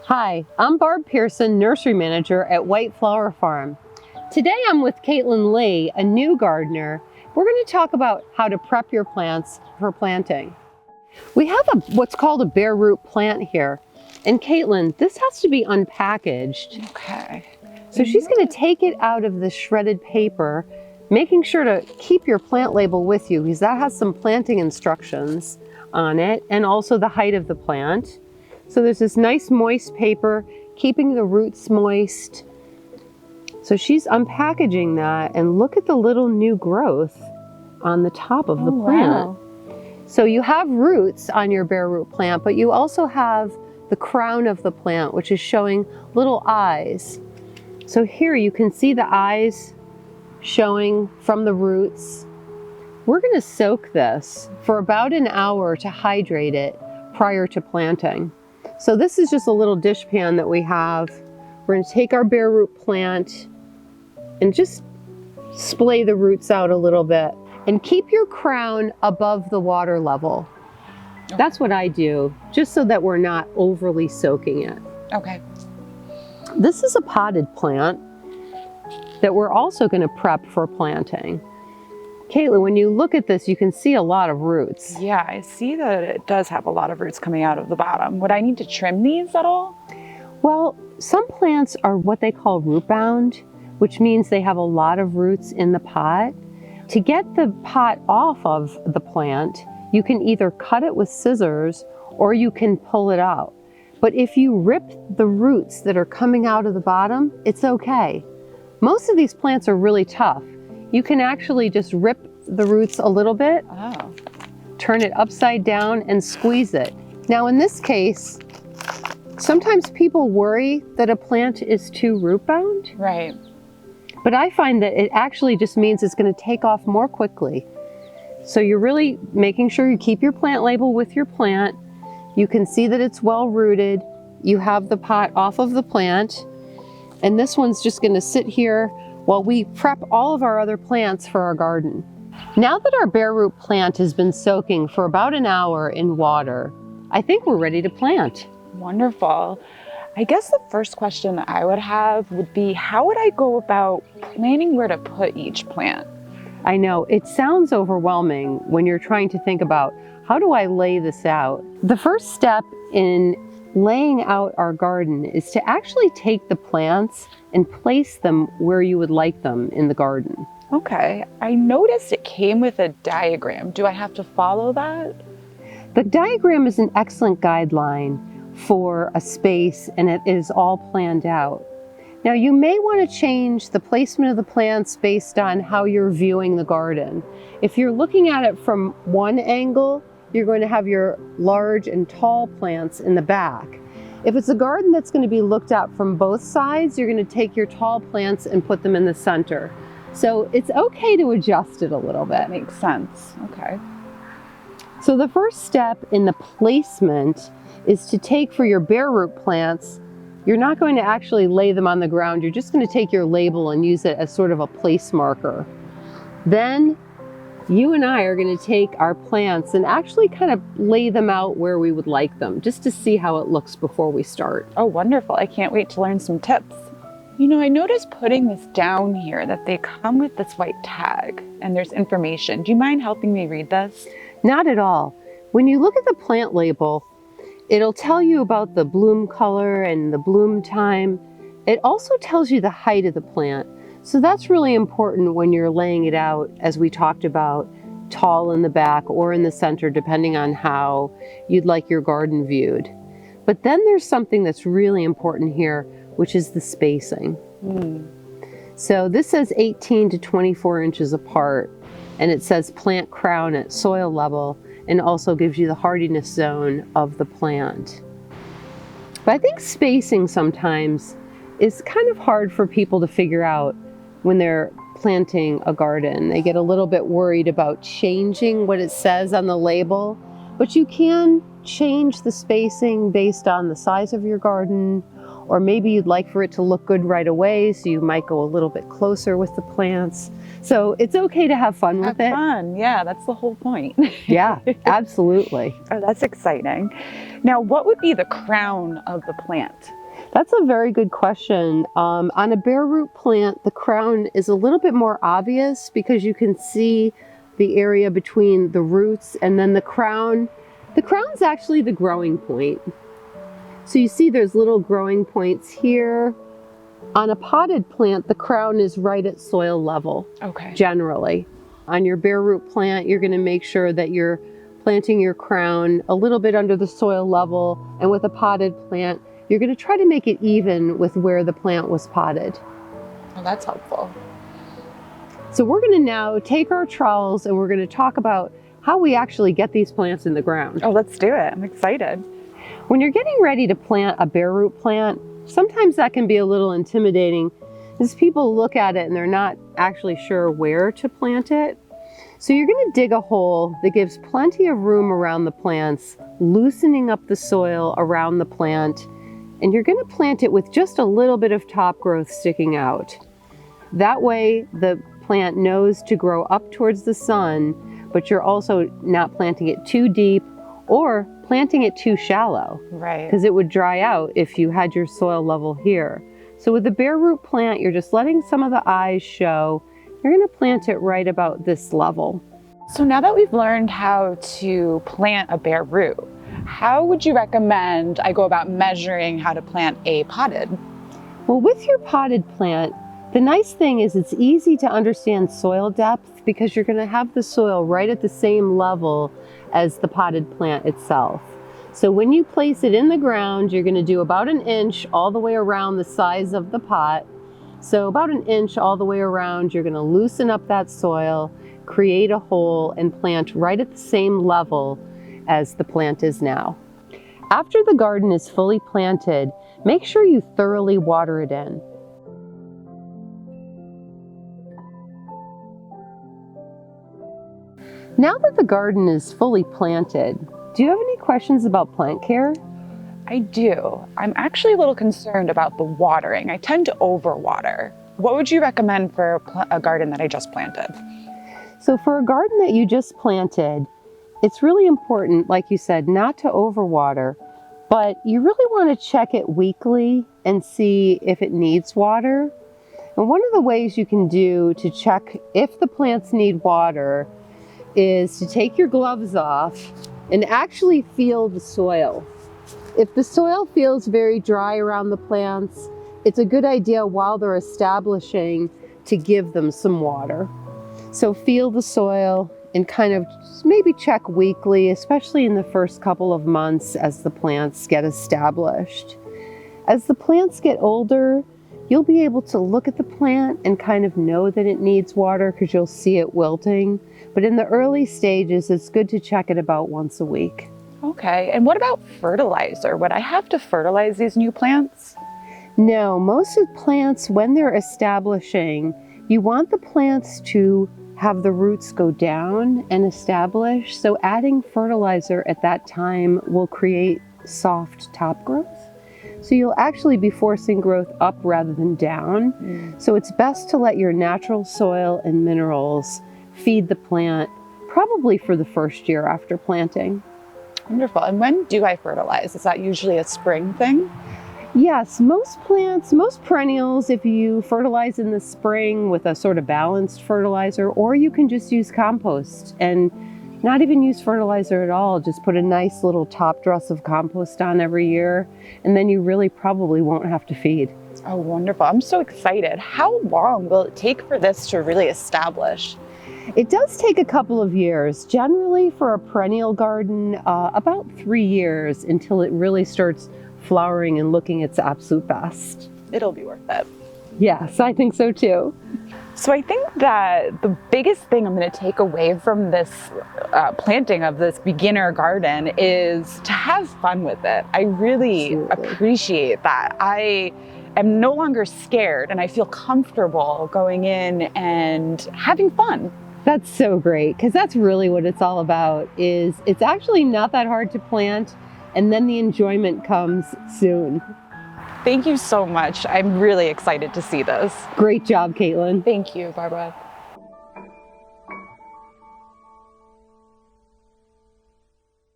Hi, I'm Barb Pearson, Nursery Manager at White Flower Farm. Today I'm with Caitlin Lee, a new gardener. We're going to talk about how to prep your plants for planting. We have what's called a bare root plant here. And Caitlin, this has to be unpackaged. Okay. So she's going to take it out of the shredded paper, making sure to keep your plant label with you because that has some planting instructions on it and also the height of the plant. So there's this nice moist paper, keeping the roots moist. So she's unpackaging that, and look at the little new growth on the top of the plant. Wow. So you have roots on your bare root plant, but you also have the crown of the plant, which is showing little eyes. So here you can see the eyes showing from the roots. We're going to soak this for about an hour to hydrate it prior to planting. So this is just a little dish pan that we have. We're going to take our bare root plant and just splay the roots out a little bit and keep your crown above the water level. Okay. That's what I do, just so that we're not overly soaking it. Okay. This is a potted plant that we're also going to prep for planting. Caitlin, when you look at this, you can see a lot of roots. Yeah, I see that it does have a lot of roots coming out of the bottom. Would I need to trim these at all? Well, some plants are what they call root bound, which means they have a lot of roots in the pot. To get the pot off of the plant, you can either cut it with scissors or you can pull it out. But if you rip the roots that are coming out of the bottom, it's okay. Most of these plants are really tough. You can actually just rip the roots a little bit, turn it upside down and squeeze it. Now in this case, sometimes people worry that a plant is too root bound. Right. But I find that it actually just means it's going to take off more quickly. So you're really making sure you keep your plant label with your plant. You can see that it's well rooted. You have the pot off of the plant. And this one's just going to sit here while we prep all of our other plants for our garden. Now that our bare root plant has been soaking for about an hour in water, I think we're ready to plant. Wonderful. I guess the first question that I would have would be, how would I go about planning where to put each plant? I know it sounds overwhelming when you're trying to think about, how do I lay this out? The first step in laying out our garden is to actually take the plants and place them where you would like them in the garden. Okay. I noticed it came with a diagram. Do I have to follow that? The diagram is an excellent guideline for a space, and it is all planned out. Now you may want to change the placement of the plants based on how you're viewing the garden. If you're looking at it from one angle, you're going to have your large and tall plants in the back. If it's a garden that's going to be looked at from both sides, you're going to take your tall plants and put them in the center. So it's okay to adjust it a little bit. That makes sense. Okay. So the first step in the placement is to take for your bare root plants, you're not going to actually lay them on the ground. You're just going to take your label and use it as sort of a place marker. Then you and I are going to take our plants and actually kind of lay them out where we would like them, just to see how it looks before we start. Oh, wonderful. I can't wait to learn some tips. You know, I noticed putting this down here that they come with this white tag and there's information. Do you mind helping me read this? Not at all. When you look at the plant label, it'll tell you about the bloom color and the bloom time. It also tells you the height of the plant. So that's really important when you're laying it out, as we talked about, tall in the back or in the center, depending on how you'd like your garden viewed. But then there's something that's really important here, which is the spacing. So this says 18 to 24 inches apart, and it says plant crown at soil level, and also gives you the hardiness zone of the plant. But I think spacing sometimes is kind of hard for people to figure out when they're planting a garden. They get a little bit worried about changing what it says on the label, but you can change the spacing based on the size of your garden, or maybe you'd like for it to look good right away, so you might go a little bit closer with the plants. So it's okay to have fun with Have it. fun. Yeah, that's the whole point. Yeah, absolutely. Oh, that's exciting. Now, what would be the crown of the plant? That's a very good question. On a bare root plant, the crown is a little bit more obvious because you can see the area between the roots and then the crown. The crown's actually the growing point. So you see there's little growing points here. On a potted plant, the crown is right at soil level, Okay. generally. On your bare root plant, you're going to make sure that you're planting your crown a little bit under the soil level, and with a potted plant, you're going to try to make it even with where the plant was potted. Well, that's helpful. So we're going to now take our trowels and we're going to talk about how we actually get these plants in the ground. Oh, let's do it. I'm excited. When you're getting ready to plant a bare root plant, sometimes that can be a little intimidating as people look at it and they're not actually sure where to plant it. So you're going to dig a hole that gives plenty of room around the plants, loosening up the soil around the plant, and you're going to plant it with just a little bit of top growth sticking out. That way the plant knows to grow up towards the sun, but you're also not planting it too deep or planting it too shallow. Right. Because it would dry out if you had your soil level here. So with the bare root plant, you're just letting some of the eyes show. You're going to plant it right about this level. So now that we've learned how to plant a bare root, how would you recommend I go about measuring how to plant a potted? Well, with your potted plant, the nice thing is it's easy to understand soil depth because you're going to have the soil right at the same level as the potted plant itself. So when you place it in the ground, you're going to do about 1 inch all the way around the size of the pot. So about 1 inch all the way around, you're going to loosen up that soil, create a hole, and plant right at the same level as the plant is now. After the garden is fully planted, make sure you thoroughly water it in. Now that the garden is fully planted, do you have any questions about plant care? I do. I'm actually a little concerned about the watering. I tend to overwater. What would you recommend for a garden that I just planted? So for a garden that you just planted, it's really important, like you said, not to overwater, but you really want to check it weekly and see if it needs water. And one of the ways you can do to check if the plants need water is to take your gloves off and actually feel the soil. If the soil feels very dry around the plants, it's a good idea while they're establishing to give them some water. So feel the soil and kind of maybe check weekly, especially in the first couple of months as the plants get established. As the plants get older, you'll be able to look at the plant and kind of know that it needs water because you'll see it wilting. But in the early stages, it's good to check it about once a week. Okay, and what about fertilizer? Would I have to fertilize these new plants? No, most of the plants, when they're establishing, you want the plants to have the roots go down and establish. So adding fertilizer at that time will create soft top growth. So you'll actually be forcing growth up rather than down. So it's best to let your natural soil and minerals feed the plant probably for the first year after planting. Wonderful. And when do I fertilize? Is that usually a spring thing? Yes, most plants, most perennials, if you fertilize in the spring with a sort of balanced fertilizer, or you can just use compost and not even use fertilizer at all. Just put a nice little top dress of compost on every year, and then you really probably won't have to feed. Oh, wonderful. I'm so excited. How long will it take for this to really establish? It does take a couple of years. Generally for a perennial garden, about 3 years until it really starts flowering and looking its absolute best. It'll be worth it. Yes, I think so too. So I think that the biggest thing I'm going to take away from this planting of this beginner garden is to have fun with it. I really appreciate that. I am no longer scared and I feel comfortable going in and having fun. That's so great, because that's really what it's all about. Is it's actually not that hard to plant, and then the enjoyment comes soon. Thank you so much. I'm really excited to see this. Great job, Caitlin. Thank you, Barbara.